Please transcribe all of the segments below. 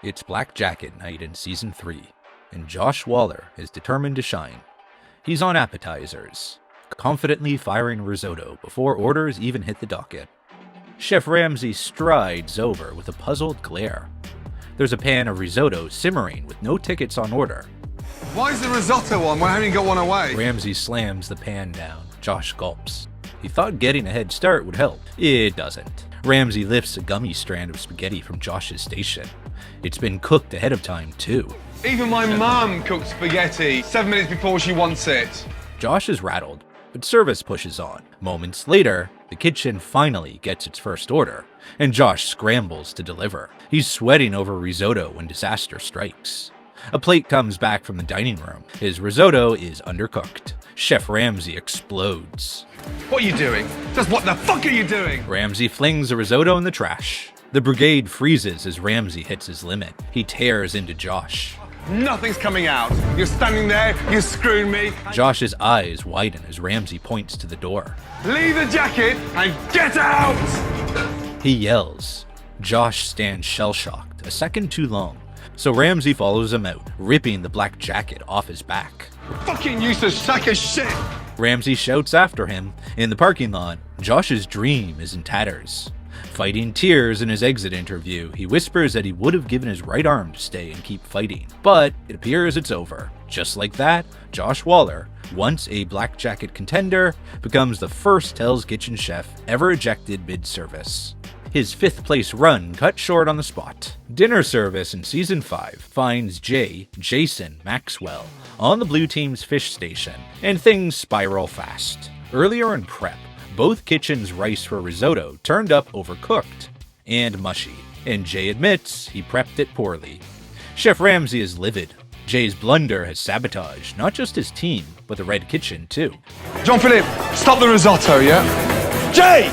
It's Black Jacket night in Season 3, and Josh Wahler is determined to shine. He's on appetizers, confidently firing risotto before orders even hit the docket. Chef Ramsay strides over with a puzzled glare. There's a pan of risotto simmering with no tickets on order. Why is the risotto on when I haven't got one away? Ramsay slams the pan down. Josh gulps. He thought getting a head start would help. It doesn't. Ramsay lifts a gummy strand of spaghetti from Josh's station. It's been cooked ahead of time, too. Even my mum cooks spaghetti 7 minutes before she wants it. Josh is rattled, but service pushes on. Moments later, the kitchen finally gets its first order, and Josh scrambles to deliver. He's sweating over risotto when disaster strikes. A plate comes back from the dining room. His risotto is undercooked. Chef Ramsay explodes. What are you doing? Just what the fuck are you doing? Ramsay flings the risotto in the trash. The brigade freezes as Ramsay hits his limit. He tears into Josh. Nothing's coming out. You're standing there, you're screwing me. Josh's eyes widen as Ramsay points to the door. Leave the jacket and get out! He yells. Josh stands shell-shocked, a second too long. So Ramsay follows him out, ripping the black jacket off his back. Fucking useless sack of shit! Ramsay shouts after him. In the parking lot, Josh's dream is in tatters. Fighting tears in his exit interview, he whispers that he would have given his right arm to stay and keep fighting. But it appears it's over. Just like that, Josh Wahler, once a black jacket contender, becomes the first Hell's Kitchen chef ever ejected mid-service. His 5th place run cut short on the spot. Dinner service in Season 5 finds Jason, Maxwell on the blue team's fish station, and things spiral fast. Earlier in prep, both kitchens' rice for risotto turned up overcooked and mushy, and Jay admits he prepped it poorly. Chef Ramsay is livid. Jay's blunder has sabotaged not just his team, but the Red Kitchen too. Jean-Philippe, stop the risotto, yeah? Jay!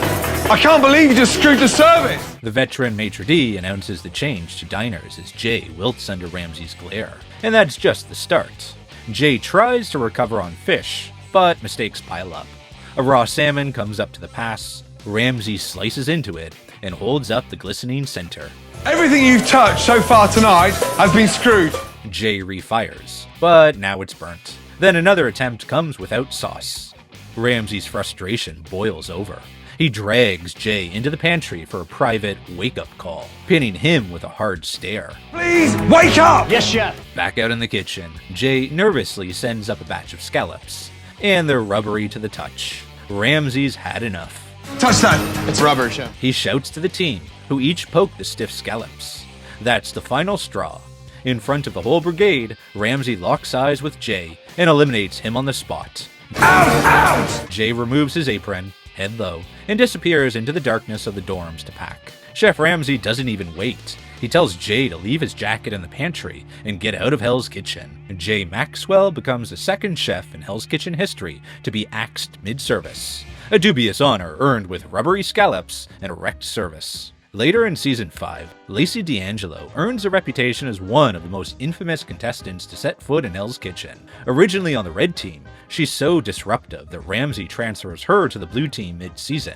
I can't believe you just screwed the service! The veteran maitre d' announces the change to diners as Jay wilts under Ramsay's glare. And that's just the start. Jay tries to recover on fish, but mistakes pile up. A raw salmon comes up to the pass. Ramsay slices into it and holds up the glistening center. Everything you've touched so far tonight has been screwed. Jay refires, but now it's burnt. Then another attempt comes without sauce. Ramsay's frustration boils over. He drags Jay into the pantry for a private wake-up call, pinning him with a hard stare. Please, wake up! Yes, chef. Back out in the kitchen, Jay nervously sends up a batch of scallops, and they're rubbery to the touch. Ramsay's had enough. Touch that! It's rubber, chef. He shouts to the team, who each poke the stiff scallops. That's the final straw. In front of the whole brigade, Ramsay locks eyes with Jay and eliminates him on the spot. Out! Out! Jay removes his apron, head low, and disappears into the darkness of the dorms to pack. Chef Ramsay doesn't even wait. He tells Jay to leave his jacket in the pantry and get out of Hell's Kitchen. Jay Maxwell becomes the second chef in Hell's Kitchen history to be axed mid-service, a dubious honor earned with rubbery scallops and wrecked service. Later in Season 5, Lacey D'Angelo earns a reputation as one of the most infamous contestants to set foot in Hell's Kitchen. Originally on the red team, she's so disruptive that Ramsay transfers her to the blue team mid-season.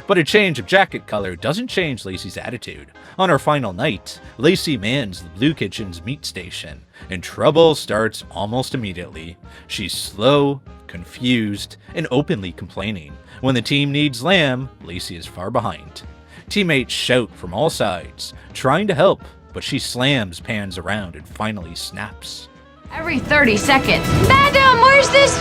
But a change of jacket color doesn't change Lacey's attitude. On her final night, Lacey mans the blue kitchen's meat station, and trouble starts almost immediately. She's slow, confused, and openly complaining. When the team needs lamb, Lacey is far behind. Teammates shout from all sides, trying to help, but she slams pans around and finally snaps. Every 30 seconds. Madam, where's this?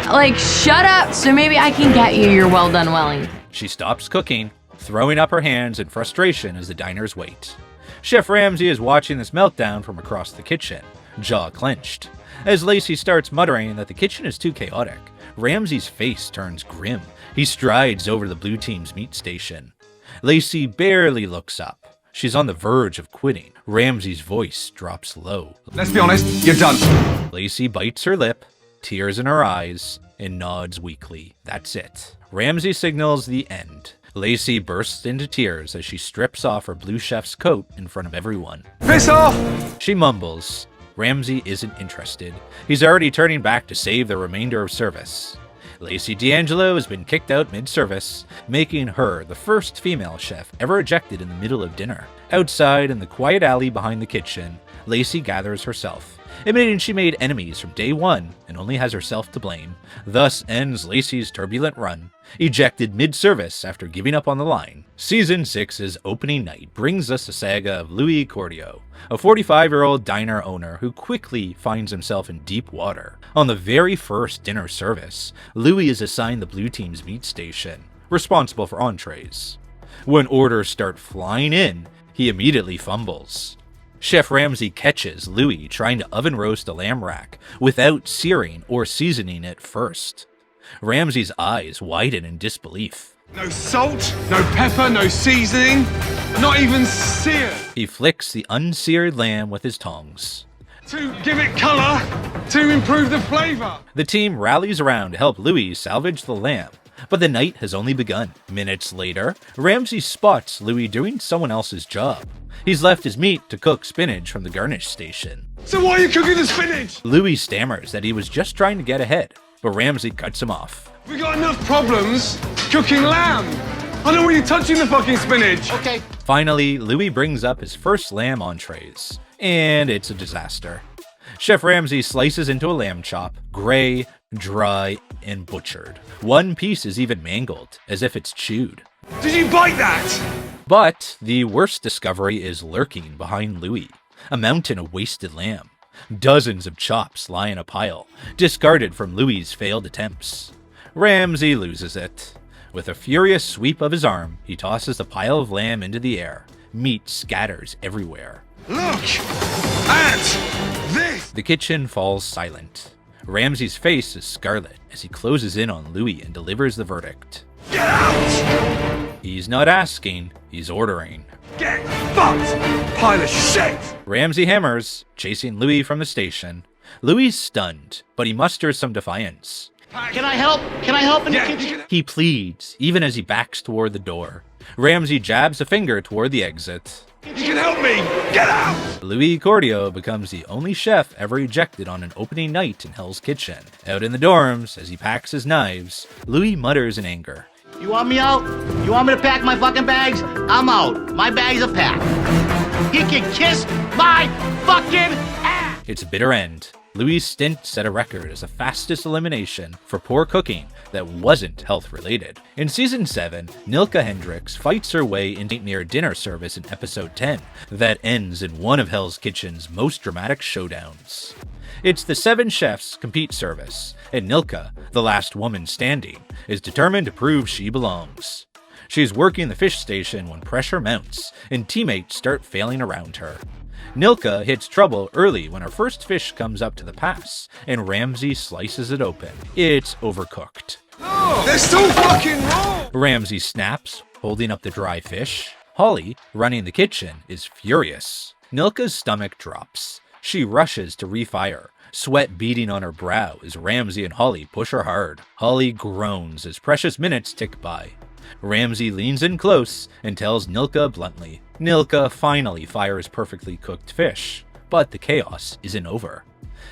Like, shut up so maybe I can get you your well done Wellington. She stops cooking, throwing up her hands in frustration as the diners wait. Chef Ramsay is watching this meltdown from across the kitchen, jaw clenched. As Lacey starts muttering that the kitchen is too chaotic, Ramsay's face turns grim. He strides over the blue team's meat station. Lacey barely looks up. She's on the verge of quitting. Ramsay's voice drops low. Let's be honest, you're done. Lacey bites her lip, tears in her eyes, and nods weakly. That's it. Ramsay signals the end. Lacey bursts into tears as she strips off her blue chef's coat in front of everyone. Piss off! She mumbles. Ramsay isn't interested. He's already turning back to save the remainder of service. Lacey D'Angelo has been kicked out mid-service, making her the first female chef ever ejected in the middle of dinner. Outside, in the quiet alley behind the kitchen, Lacey gathers herself, admitting she made enemies from day one and only has herself to blame. Thus ends Lacey's turbulent run, ejected mid-service after giving up on the line. Season 6's opening night brings us the saga of Louie Cordio, a 45-year-old diner owner who quickly finds himself in deep water. On the very first dinner service, Louie is assigned the blue team's meat station, responsible for entrees. When orders start flying in, he immediately fumbles. Chef Ramsay catches Louie trying to oven roast a lamb rack without searing or seasoning it first. Ramsay's eyes widen in disbelief. No salt, no pepper, no seasoning, not even seared. He flicks the unseared lamb with his tongs. To give it colour, to improve the flavour. The team rallies around to help Louie salvage the lamb, but the night has only begun. Minutes later, Ramsay spots Louie doing someone else's job. He's left his meat to cook spinach from the Garnish station. So why are you cooking the spinach? Louie stammers that he was just trying to get ahead, but Ramsay cuts him off. We got enough problems cooking lamb. I don't want you touching the fucking spinach. Okay. Finally, Louie brings up his first lamb entrees, and it's a disaster. Chef Ramsay slices into a lamb chop, gray, dry, and butchered. One piece is even mangled, as if it's chewed. Did you bite that? But the worst discovery is lurking behind Louie, a mountain of wasted lamb. Dozens of chops lie in a pile, discarded from Louie's failed attempts. Ramsay loses it. With a furious sweep of his arm, he tosses the pile of lamb into the air. Meat scatters everywhere. Look at this! The kitchen falls silent. Ramsay's face is scarlet as he closes in on Louie and delivers the verdict. Get out! He's not asking, he's ordering. Get fucked! Pile of shit! Ramsay hammers, chasing Louie from the station. Louie's stunned, but he musters some defiance. Can I help? Can I help in the Yeah, kitchen? He pleads, even as he backs toward the door. Ramsay jabs a finger toward the exit. you can help me! Get out! Louie Cordio becomes the only chef ever ejected on an opening night in Hell's Kitchen. Out in the dorms, as he packs his knives, Louie mutters in anger. You want me out? You want me to pack my fucking bags? I'm out. My bags are packed. He can kiss my fucking ass! It's a bitter end. Louie's stint set a record as the fastest elimination for poor cooking that wasn't health-related. In Season 7, Nilka Hendricks fights her way into near dinner service in Episode 10 that ends in one of Hell's Kitchen's most dramatic showdowns. It's the 7 chefs compete service, and Nilka, the last woman standing, is determined to prove she belongs. She's working the fish station when pressure mounts, and teammates start failing around her. Nilka hits trouble early when her first fish comes up to the pass, and Ramsay slices it open. It's overcooked. Oh, they're still fucking raw! Ramsay snaps, holding up the dry fish. Holly, running the kitchen, is furious. Nilka's stomach drops. She rushes to refire, sweat beading on her brow as Ramsay and Holly push her hard. Holly groans as precious minutes tick by. Ramsay leans in close and tells Nilka bluntly. Nilka finally fires perfectly cooked fish, but the chaos isn't over.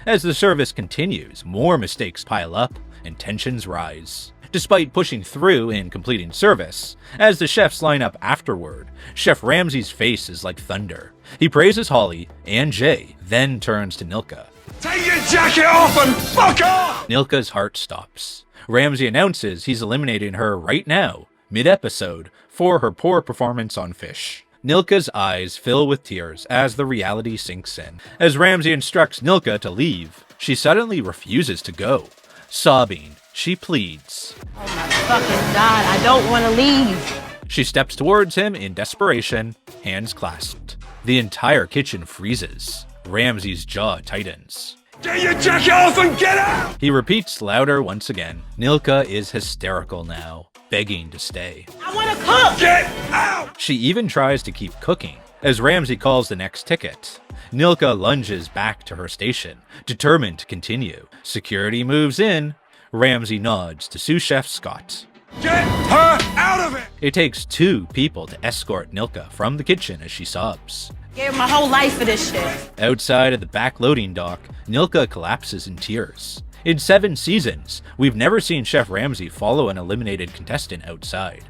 As the service continues, more mistakes pile up and tensions rise. Despite pushing through and completing service, as the chefs line up afterward, Chef Ramsay's face is like thunder. He praises Holly and Jay, then turns to Nilka. Take your jacket off and fuck off! Nilka's heart stops. Ramsay announces he's eliminating her right now, mid-episode, for her poor performance on fish. Nilka's eyes fill with tears as the reality sinks in. As Ramsay instructs Nilka to leave, she suddenly refuses to go. Sobbing, she pleads. Oh my fucking God, I don't want to leave. She steps towards him in desperation, hands clasped. The entire kitchen freezes. Ramsay's jaw tightens. Get your jacket off and get out! He repeats louder once again. Nilka is hysterical now, begging to stay. I want to cook. Get out! She even tries to keep cooking, as Ramsay calls the next ticket. Nilka lunges back to her station, determined to continue. Security moves in. Ramsay nods to sous chef Scott. Get her out of it! It takes 2 people to escort Nilka from the kitchen as she sobs. Gave my whole life for this shit. Outside of the back loading dock, Nilka collapses in tears. In 7 seasons, we've never seen Chef Ramsay follow an eliminated contestant outside.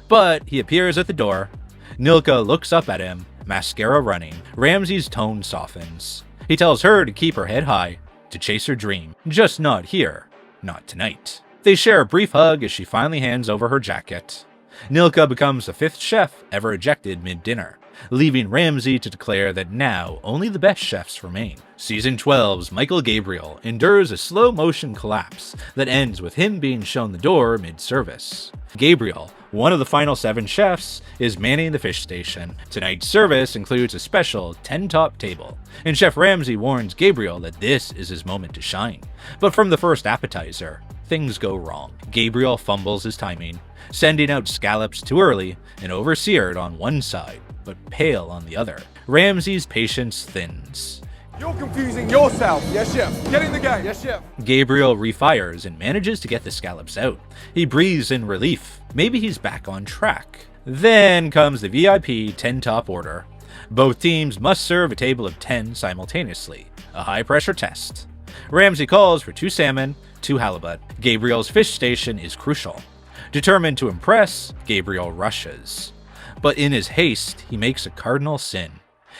But he appears at the door. Nilka looks up at him, mascara running. Ramsay's tone softens. He tells her to keep her head high, to chase her dream, just not here, not tonight. They share a brief hug as she finally hands over her jacket. Nilka becomes the 5th chef ever ejected mid-dinner, leaving Ramsay to declare that now only the best chefs remain. Season 12's Michael Gabriel endures a slow-motion collapse that ends with him being shown the door mid-service. Gabriel, one of the final 7 chefs, is manning the fish station. Tonight's service includes a special 10-top table, and Chef Ramsay warns Gabriel that this is his moment to shine. But from the first appetizer, things go wrong. Gabriel fumbles his timing, sending out scallops too early and over-seared on one side, but pale on the other. Ramsay's patience thins. You're confusing yourself. Yes, chef. Get in the game. Yes, chef. Gabriel refires and manages to get the scallops out. He breathes in relief. Maybe he's back on track. Then comes the VIP 10-top order. Both teams must serve a table of 10 simultaneously, a high-pressure test. Ramsay calls for 2 salmon, 2 halibut. Gabriel's fish station is crucial. Determined to impress, Gabriel rushes. But in his haste, he makes a cardinal sin.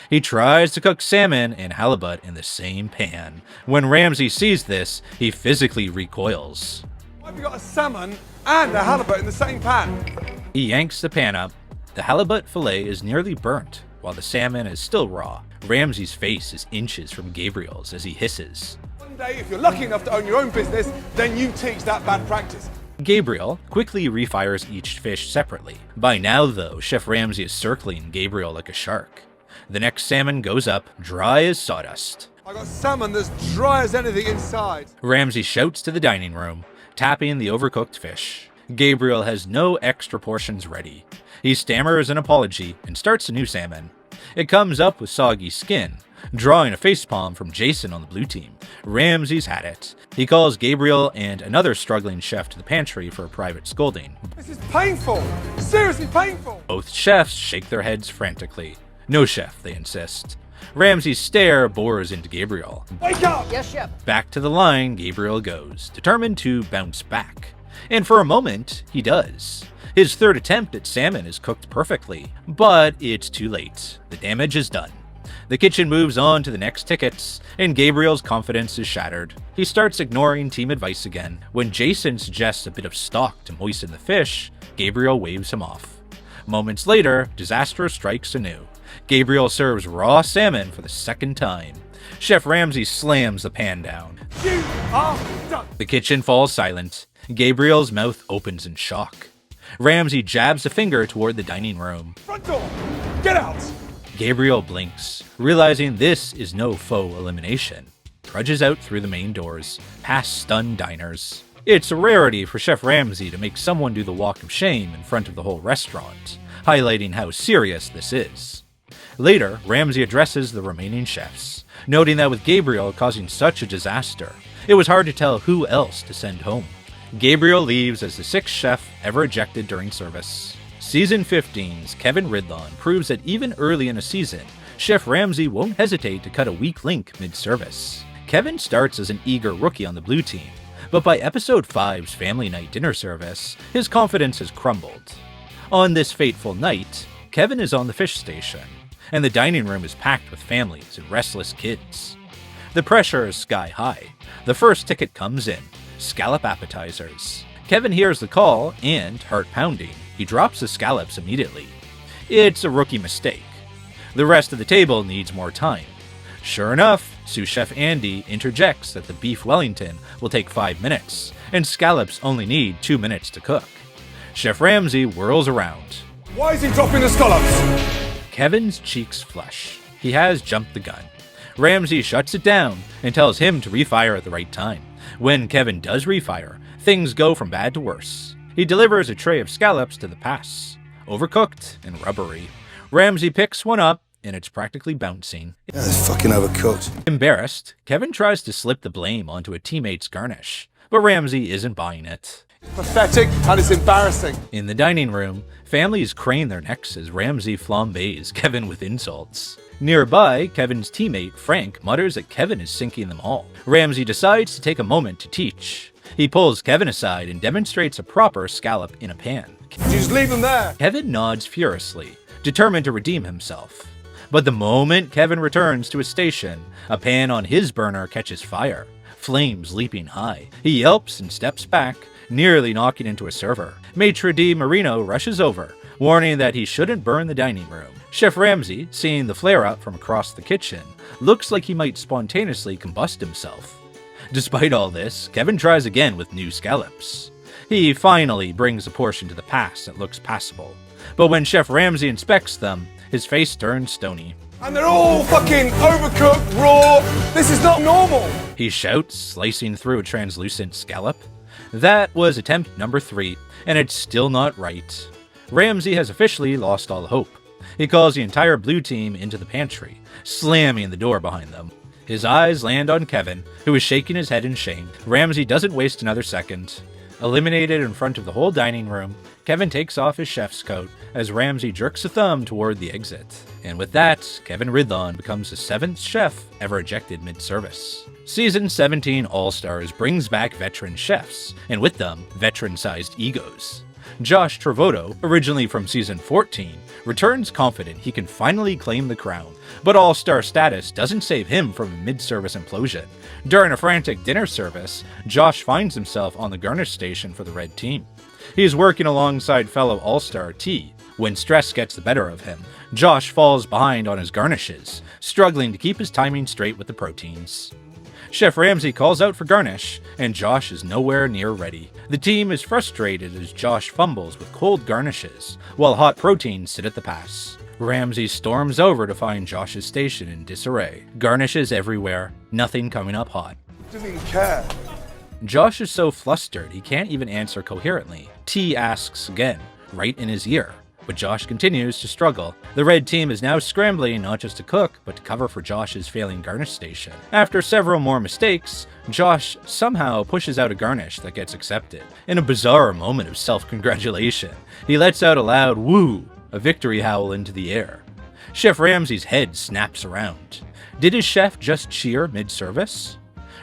He tries to cook salmon and halibut in the same pan. When Ramsay sees this, he physically recoils. Why have you got a salmon and a halibut in the same pan? He yanks the pan up. The halibut fillet is nearly burnt, while the salmon is still raw. Ramsay's face is inches from Gabriel's as he hisses. One day, if you're lucky enough to own your own business, then you teach that bad practice. Gabriel quickly refires each fish separately. By now, though, Chef Ramsay is circling Gabriel like a shark. The next salmon goes up, dry as sawdust. I got salmon that's dry as anything inside. Ramsay shouts to the dining room, tapping the overcooked fish. Gabriel has no extra portions ready. He stammers an apology and starts a new salmon. It comes up with soggy skin, drawing a facepalm from Jason on the blue team. Ramsay's had it. He calls Gabriel and another struggling chef to the pantry for a private scolding. This is painful. Seriously painful. Both chefs shake their heads frantically. No, chef, they insist. Ramsay's stare bores into Gabriel. Wake up! Yes, chef. Back to the line Gabriel goes, determined to bounce back. And for a moment, he does. His 3rd attempt at salmon is cooked perfectly, but it's too late. The damage is done. The kitchen moves on to the next tickets, and Gabriel's confidence is shattered. He starts ignoring team advice again. When Jason suggests a bit of stock to moisten the fish, Gabriel waves him off. Moments later, disaster strikes anew. Gabriel serves raw salmon for the 2nd time. Chef Ramsay slams the pan down. You are done. The kitchen falls silent. Gabriel's mouth opens in shock. Ramsay jabs a finger toward the dining room. Front door. Get out. Gabriel blinks, realizing this is no faux elimination. Trudges out through the main doors, past stunned diners. It's a rarity for Chef Ramsay to make someone do the walk of shame in front of the whole restaurant, highlighting how serious this is. Later, Ramsay addresses the remaining chefs, noting that with Gabriel causing such a disaster, it was hard to tell who else to send home. Gabriel leaves as the 6th chef ever ejected during service. Season 15's Kevin Ridlon proves that even early in a season, Chef Ramsay won't hesitate to cut a weak link mid-service. Kevin starts as an eager rookie on the blue team, but by episode 5's family night dinner service, his confidence has crumbled. On this fateful night, Kevin is on the fish station, and the dining room is packed with families and restless kids. The pressure is sky high. The first ticket comes in, scallop appetizers. Kevin hears the call and, heart pounding, he drops the scallops immediately. It's a rookie mistake. The rest of the table needs more time. Sure enough, sous chef Andy interjects that the beef Wellington will take 5 minutes, and scallops only need 2 minutes to cook. Chef Ramsay whirls around. Why is he dropping the scallops? Kevin's cheeks flush. He has jumped the gun. Ramsay shuts it down and tells him to refire at the right time. When Kevin does refire, things go from bad to worse. He delivers a tray of scallops to the pass, overcooked and rubbery. Ramsay picks one up, and it's practically bouncing. Yeah, it's fucking overcooked. Embarrassed, Kevin tries to slip the blame onto a teammate's Garnish, but Ramsay isn't buying it. Pathetic and it's embarrassing. In the dining room, families crane their necks as Ramsay flambés Kevin with insults. Nearby, Kevin's teammate, Frank, mutters that Kevin is sinking them all. Ramsay decides to take a moment to teach. He pulls Kevin aside and demonstrates a proper scallop in a pan. Just leave them there. Kevin nods furiously, determined to redeem himself. But the moment Kevin returns to his station, a pan on his burner catches fire, flames leaping high. He yelps and steps back, nearly knocking into a server. Maitre d' Marino rushes over, warning that he shouldn't burn the dining room. Chef Ramsay, seeing the flare-up from across the kitchen, looks like he might spontaneously combust himself. Despite all this, Kevin tries again with new scallops. He finally brings a portion to the pass that looks passable. But when Chef Ramsay inspects them, his face turns stony. And they're all fucking overcooked, raw. This is not normal. He shouts, slicing through a translucent scallop. That was attempt number 3, and it's still not right. Ramsay has officially lost all hope. He calls the entire blue team into the pantry, slamming the door behind them. His eyes land on Kevin, who is shaking his head in shame. Ramsay doesn't waste another second. Eliminated in front of the whole dining room, Kevin takes off his chef's coat as Ramsay jerks a thumb toward the exit. And with that, Kevin Ridlon becomes the 7th chef ever ejected mid-service. Season 17 All-Stars brings back veteran chefs, and with them, veteran-sized egos. Josh Trovato, originally from Season 14, returns confident he can finally claim the crown, but All-Star status doesn't save him from a mid-service implosion. During a frantic dinner service, Josh finds himself on the Garnish station for the red team. He is working alongside fellow All-Star T. When stress gets the better of him, Josh falls behind on his garnishes, struggling to keep his timing straight with the proteins. Chef Ramsay calls out for Garnish, and Josh is nowhere near ready. The team is frustrated as Josh fumbles with cold garnishes, while hot proteins sit at the pass. Ramsay storms over to find Josh's station in disarray. Garnishes everywhere, nothing coming up hot. Doesn't even care. Josh is so flustered he can't even answer coherently. T asks again, right in his ear. But Josh continues to struggle. The red team is now scrambling not just to cook, but to cover for Josh's failing garnish station. After several more mistakes, Josh somehow pushes out a garnish that gets accepted. In a bizarre moment of self-congratulation, he lets out a loud woo, a victory howl into the air. Chef Ramsay's head snaps around. Did his chef just cheer mid-service?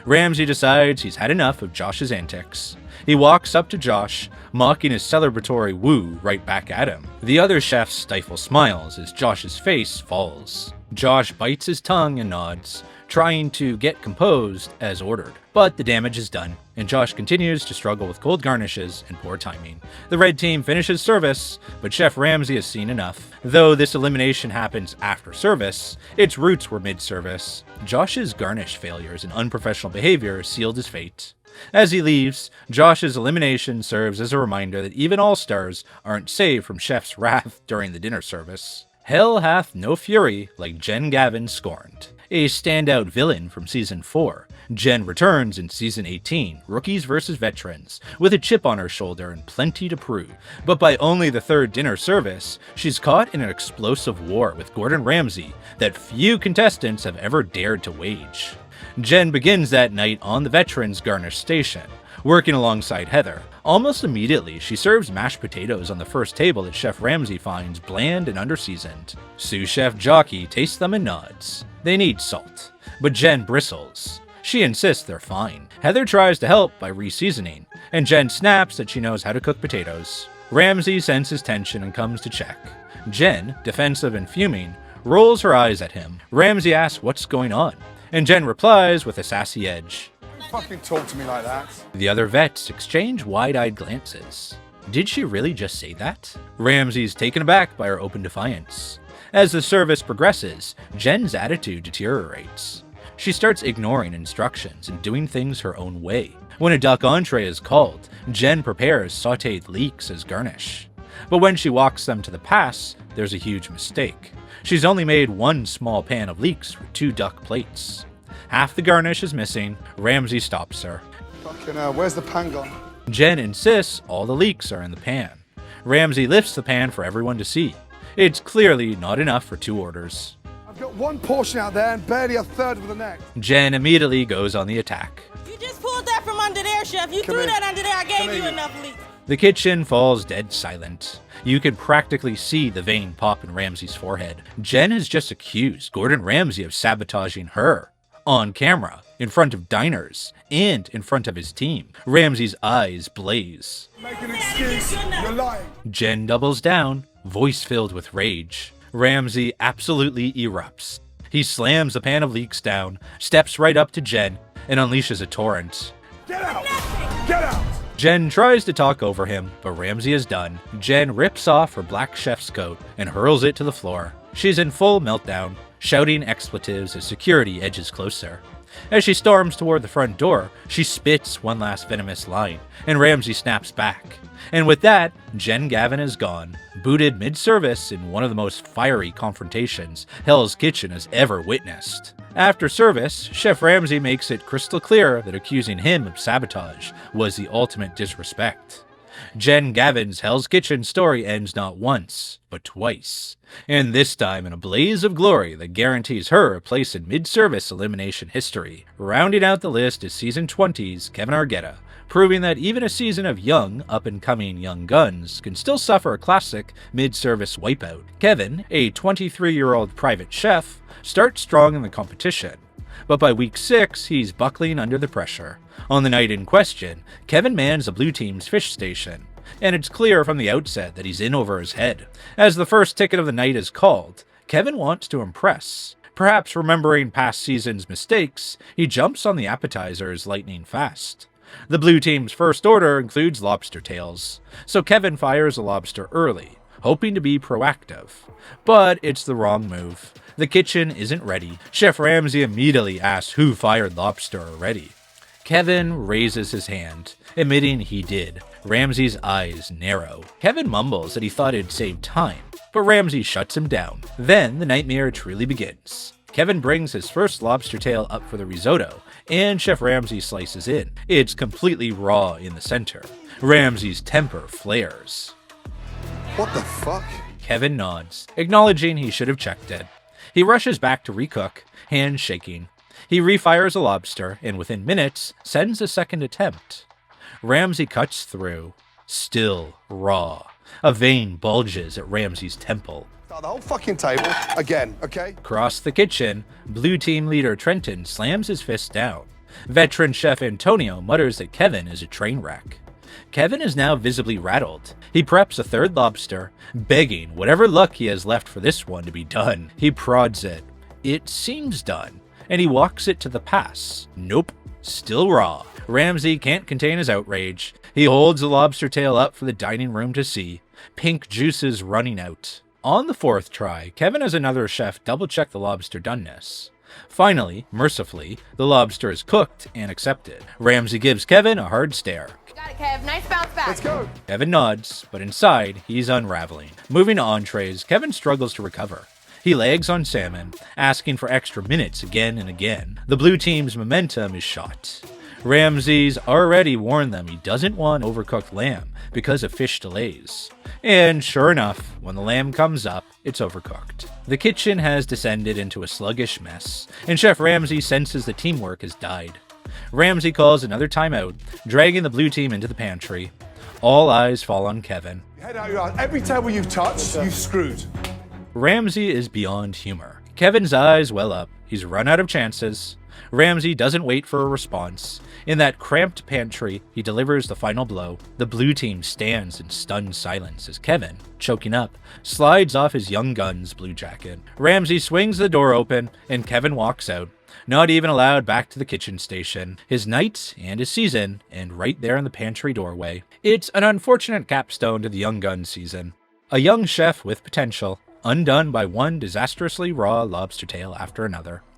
Ramsay decides he's had enough of Josh's antics. He walks up to Josh, mocking his celebratory woo right back at him. The other chefs stifle smiles as Josh's face falls. Josh bites his tongue and nods, trying to get composed as ordered. But the damage is done, and Josh continues to struggle with cold garnishes and poor timing. The red team finishes service, but Chef Ramsay has seen enough. Though this elimination happens after service, its roots were mid-service. Josh's garnish failures and unprofessional behavior sealed his fate. As he leaves, Josh's elimination serves as a reminder that even all-stars aren't saved from Chef's wrath during the dinner service. Hell hath no fury like Jen Gavin scorned. A standout villain from Season 4, Jen returns in Season 18, Rookies vs. Veterans, with a chip on her shoulder and plenty to prove. But by only the 3rd dinner service, she's caught in an explosive war with Gordon Ramsay that few contestants have ever dared to wage. Jen begins that night on the Veterans Garnish station, working alongside Heather. Almost immediately, she serves mashed potatoes on the first table that Chef Ramsay finds bland and underseasoned. Sous Chef Jockey tastes them and nods. They need salt, but Jen bristles. She insists they're fine. Heather tries to help by re-seasoning, and Jen snaps that she knows how to cook potatoes. Ramsay senses tension and comes to check. Jen, defensive and fuming, rolls her eyes at him. Ramsay asks what's going on, and Jen replies with a sassy edge. Fucking talk to me like that. The other vets exchange wide-eyed glances. Did she really just say that? Ramsay's taken aback by her open defiance. As the service progresses, Jen's attitude deteriorates. She starts ignoring instructions and doing things her own way. When a duck entree is called, Jen prepares sautéed leeks as garnish. But when she walks them to the pass, there's a huge mistake. She's only made 1 small pan of leeks for 2 duck plates. Half the garnish is missing. Ramsay stops her. Fucking hell, where's the pan gone? Jen insists all the leeks are in the pan. Ramsay lifts the pan for everyone to see. It's clearly not enough for 2 orders. I've got 1 portion out there and barely a third of the next. Jen immediately goes on the attack. You just pulled that from under there, chef. You Come threw in. that under there. I gave Come you in. enough leaks. The kitchen falls dead silent. You can practically see the vein pop in Ramsay's forehead. Jen has just accused Gordon Ramsay of sabotaging her. On camera, in front of diners, and in front of his team. Ramsay's eyes blaze. Make an excuse. You're lying. Jen doubles down, voice filled with rage. Ramsay absolutely erupts. He slams a pan of leeks down, steps right up to Jen, and unleashes a torrent. Get out! Get out! Jen tries to talk over him, but Ramsay is done. Jen rips off her black chef's coat and hurls it to the floor. She's in full meltdown, shouting expletives as security edges closer. As she storms toward the front door, she spits one last venomous line, and Ramsay snaps back. And with that, Gavin is gone, booted mid-service in one of the most fiery confrontations Hell's Kitchen has ever witnessed. After service, Chef Ramsay makes it crystal clear that accusing him of sabotage was the ultimate disrespect. Gavin's Hell's Kitchen story ends not once, but twice, and this time in a blaze of glory that guarantees her a place in mid-service elimination history. Rounding out the list is Season 20's Kevin Argueta, proving that even a season of young, up-and-coming young guns can still suffer a classic mid-service wipeout. Kevin, a 23-year-old private chef, starts strong in the competition, but by week 6, he's buckling under the pressure. On the night in question, Kevin mans the blue team's fish station, and it's clear from the outset that he's in over his head. As the first ticket of the night is called, Kevin wants to impress. Perhaps remembering past season's mistakes, he jumps on the appetizers lightning fast. The blue team's first order includes lobster tails, so Kevin fires a lobster early, hoping to be proactive. But it's the wrong move. The kitchen isn't ready. Chef Ramsay immediately asks who fired lobster already. Kevin raises his hand, admitting he did. Ramsay's eyes narrow. Kevin mumbles that he thought it'd save time, but Ramsay shuts him down. Then the nightmare truly begins. Kevin brings his first lobster tail up for the risotto, and Chef Ramsay slices in. It's completely raw in the center. Ramsay's temper flares. What the fuck? Kevin nods, acknowledging he should have checked it. He rushes back to recook, hands shaking. He refires a lobster, and within minutes, sends a second attempt. Ramsay cuts through. Still raw. A vein bulges at Ramsay's temple. The whole fucking table, again, okay? Across the kitchen, blue team leader Trenton slams his fist down. Veteran chef Antonio mutters that Kevin is a train wreck. Kevin is now visibly rattled. He preps a third lobster, begging whatever luck he has left for this one to be done. He prods it. It seems done, and he walks it to the pass. Nope, still raw. Ramsay can't contain his outrage. He holds the lobster tail up for the dining room to see. Pink juices running out. On the fourth try, Kevin has another chef double-check the lobster doneness. Finally, mercifully, the lobster is cooked and accepted. Ramsay gives Kevin a hard stare. Got it, Kev. Nice bounce back. Let's go. Kevin nods, but inside, he's unraveling. Moving to entrees, Kevin struggles to recover. He lags on salmon, asking for extra minutes again and again. The blue team's momentum is shot. Ramsay's already warned them he doesn't want overcooked lamb because of fish delays. And sure enough, when the lamb comes up, it's overcooked. The kitchen has descended into a sluggish mess, and Chef Ramsay senses the teamwork has died. Ramsay calls another timeout, dragging the blue team into the pantry. All eyes fall on Kevin. Head out your ass. Every table you've touched, you've screwed. Ramsay is beyond humor. Kevin's eyes well up. He's run out of chances. Ramsay doesn't wait for a response. In that cramped pantry, he delivers the final blow. The blue team stands in stunned silence as Kevin, choking up, slides off his young gun's blue jacket. Ramsay swings the door open, and Kevin walks out, not even allowed back to the kitchen station. His night and his season end right there in the pantry doorway. It's an unfortunate capstone to the young gun season. A young chef with potential, undone by one disastrously raw lobster tail after another.